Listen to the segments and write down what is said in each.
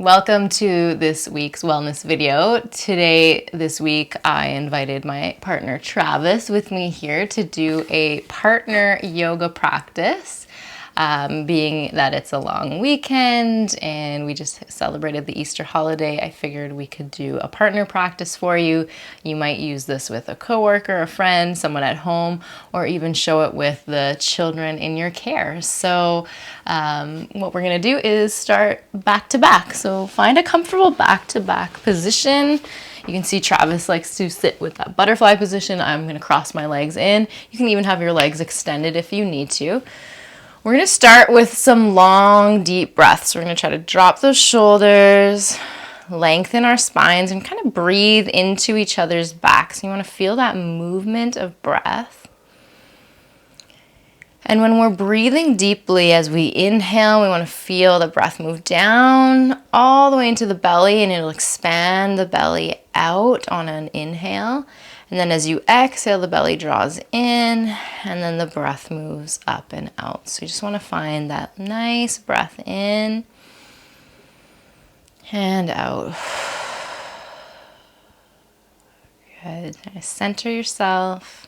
Welcome to this week's wellness video. This week, I invited my partner Travis with me here to do a partner yoga practice. Being that it's a long weekend and we just celebrated the Easter holiday, I figured we could do a partner practice for you. You might use this with a coworker, a friend, someone at home, or even show it with the children in your care. So what we're going to do is start back to back. So find a comfortable back to back position. You can see Travis likes to sit with that butterfly position. I'm going to cross my legs in. You can even have your legs extended if you need to. We're going to start with some long, deep breaths. We're going to try to drop those shoulders, lengthen our spines, and kind of breathe into each other's backs. You want to feel that movement of breath. And when we're breathing deeply, as we inhale, we want to feel the breath move down all the way into the belly, and it'll expand the belly out on an inhale. And then as you exhale, the belly draws in, and then the breath moves up and out. So you just want to find that nice breath in and out. Good. Center yourself.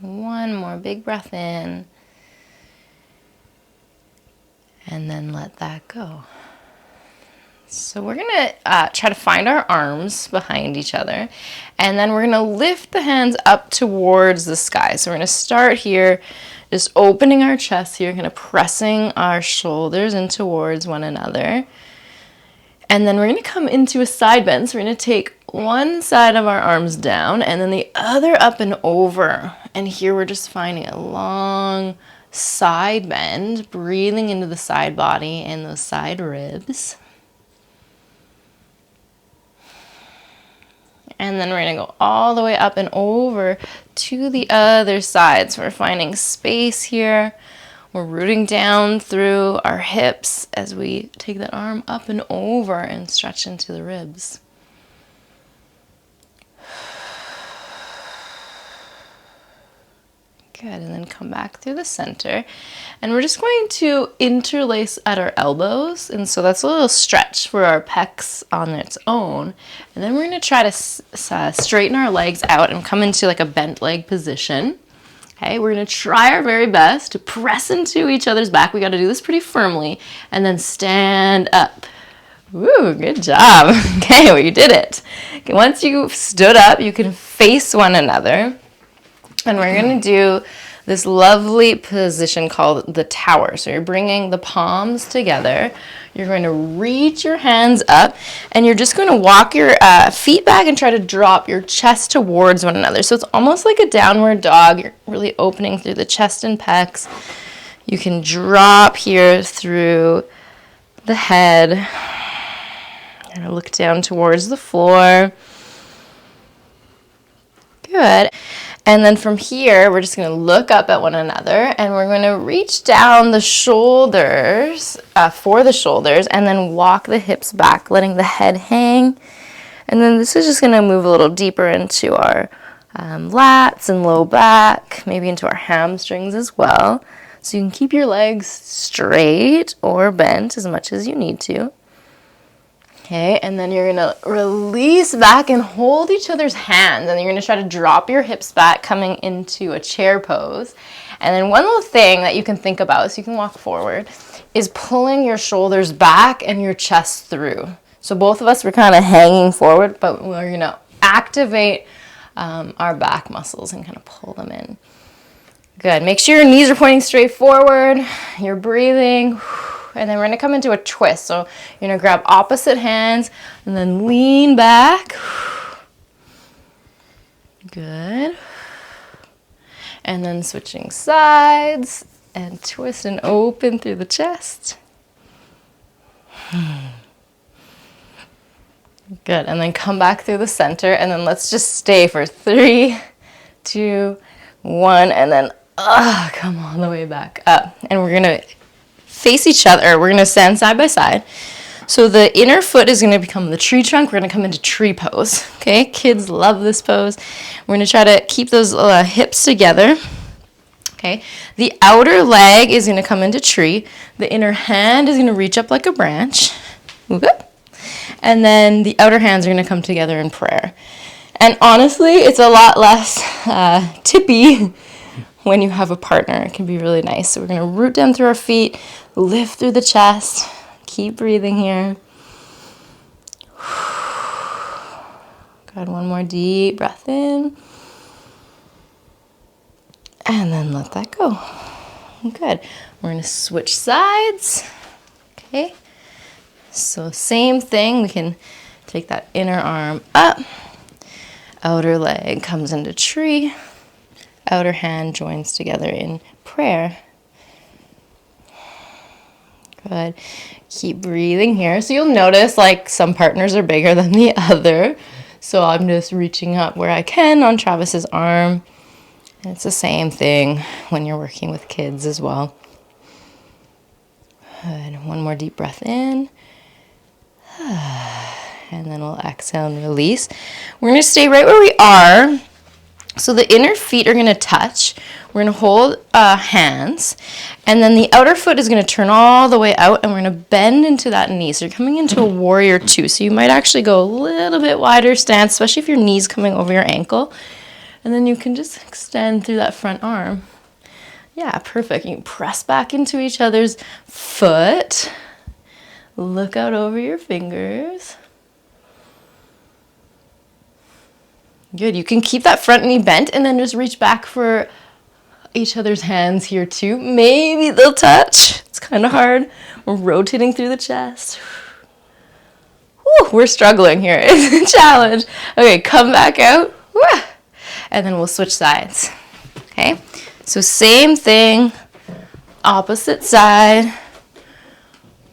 One more big breath in, and then let that go. So we're going to try to find our arms behind each other, and then we're going to lift the hands up towards the sky. So we're going to start here, just opening our chest here, kind of pressing our shoulders in towards one another. And then we're going to come into a side bend. So we're going to take one side of our arms down and then the other up and over. And here we're just finding a long side bend, breathing into the side body and those side ribs. And then we're going to go all the way up and over to the other side. So we're finding space here. We're rooting down through our hips as we take that arm up and over and stretch into the ribs. Good, and then come back through the center. And we're just going to interlace at our elbows. And so that's a little stretch for our pecs on its own. And then we're going to try to straighten our legs out and come into like a bent leg position. Okay, we're going to try our very best to press into each other's back. We got to do this pretty firmly. And then stand up. Woo, good job. Okay, well, you did it. Okay, once you've stood up, you can face one another. And we're going to do this lovely position called the tower. So you're bringing the palms together. You're going to reach your hands up, and you're just going to walk your feet back and try to drop your chest towards one another. So it's almost like a downward dog. You're really opening through the chest and pecs. You can drop here through the head. You're going to look down towards the floor. Good. And then from here, we're just going to look up at one another, and we're going to reach down the shoulders, for the shoulders, and then walk the hips back, letting the head hang. And then this is just going to move a little deeper into our lats and low back, maybe into our hamstrings as well. So you can keep your legs straight or bent as much as you need to. Okay, and then you're going to release back and hold each other's hands, and you're going to try to drop your hips back, coming into a chair pose. And then one little thing that you can think about, so you can walk forward, is pulling your shoulders back and your chest through. So both of us, we're kind of hanging forward, but we're going to activate our back muscles and kind of pull them in. Good. Make sure your knees are pointing straight forward. You're breathing. And then we're going to come into a twist. So you're going to grab opposite hands and then lean back. Good. And then switching sides and twist and open through the chest. Good. And then come back through the center. And then let's just stay for 3, 2, 1. And then come all the way back up. And we're going to face each other. We're going to stand side by side. So the inner foot is going to become the tree trunk. We're going to come into tree pose. Okay, kids love this pose. We're going to try to keep those hips together. Okay, the outer leg is going to come into tree. The inner hand is going to reach up like a branch. Okay. And then the outer hands are going to come together in prayer. And honestly, it's a lot less tippy when you have a partner. It can be really nice. So we're going to root down through our feet, lift through the chest. Keep breathing here. Good. One more deep breath in. And then let that go. Good. We're going to switch sides. Okay. So same thing. We can take that inner arm up. Outer leg comes into tree. Outer hand joins together in prayer. Good. Keep breathing here. So you'll notice like some partners are bigger than the other. So I'm just reaching up where I can on Travis's arm. And it's the same thing when you're working with kids as well. Good. One more deep breath in. And then we'll exhale and release. We're going to stay right where we are. So the inner feet are going to touch. We're going to hold hands. And then the outer foot is going to turn all the way out. And we're going to bend into that knee. So you're coming into a warrior two. So you might actually go a little bit wider stance, especially if your knee's coming over your ankle. And then you can just extend through that front arm. Yeah, perfect. You can press back into each other's foot. Look out over your fingers. Good. You can keep that front knee bent and then just reach back for each other's hands here too. Maybe they'll touch. It's kind of hard. We're rotating through the chest. Whew, we're struggling here. It's a challenge. Okay, come back out. And then we'll switch sides. Okay? So same thing. Opposite side.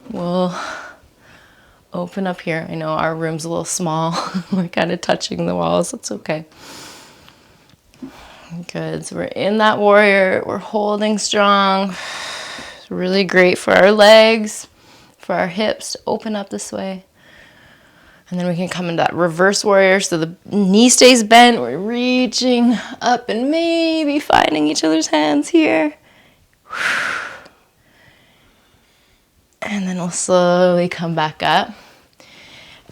We'll open up here. I know our room's a little small. We're kind of touching the walls. That's okay. Good. So we're in that warrior. We're holding strong. It's really great for our legs, for our hips to open up this way. And then we can come into that reverse warrior. So the knee stays bent. We're reaching up and maybe finding each other's hands here. And then we'll slowly come back up.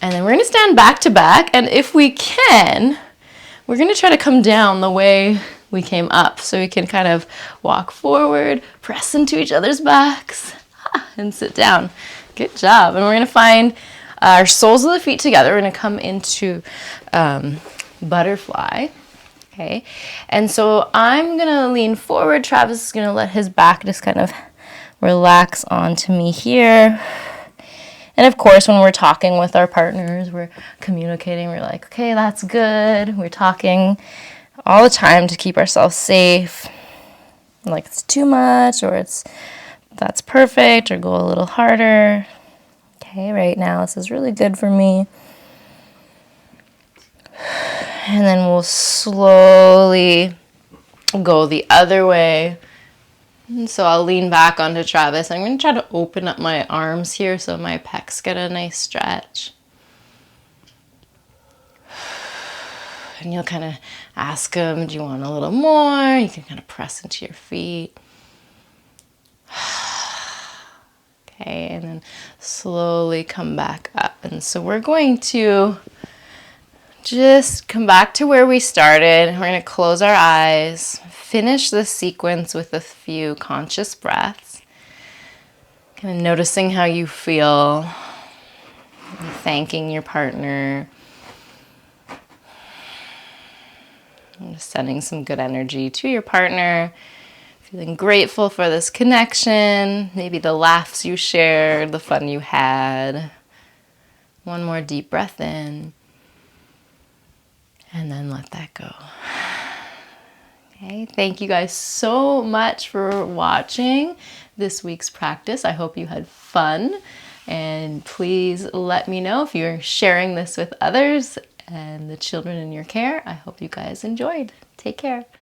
And then we're going to stand back to back. And if we can, we're going to try to come down the way we came up. So we can kind of walk forward, press into each other's backs, and sit down. Good job. And we're going to find our soles of the feet together. We're going to come into butterfly. Okay. And so I'm going to lean forward. Travis is going to let his back just kind of relax onto me here. And of course, when we're talking with our partners, we're communicating. We're like, okay, that's good. We're talking all the time to keep ourselves safe. Like it's too much, or that's perfect, or go a little harder. Okay, right now this is really good for me. And then we'll slowly go the other way. And so I'll lean back onto Travis. I'm going to try to open up my arms here so my pecs get a nice stretch. And you'll kind of ask him, do you want a little more? You can kind of press into your feet. Okay, and then slowly come back up. And so we're going to just come back to where we started. We're going to close our eyes, finish this sequence with a few conscious breaths. Kind of noticing how you feel, thanking your partner, and just sending some good energy to your partner, feeling grateful for this connection, maybe the laughs you shared, the fun you had. One more deep breath in. And then let that go. Okay, thank you guys so much for watching this week's practice. I hope you had fun. And please let me know if you're sharing this with others and the children in your care. I hope you guys enjoyed. Take care.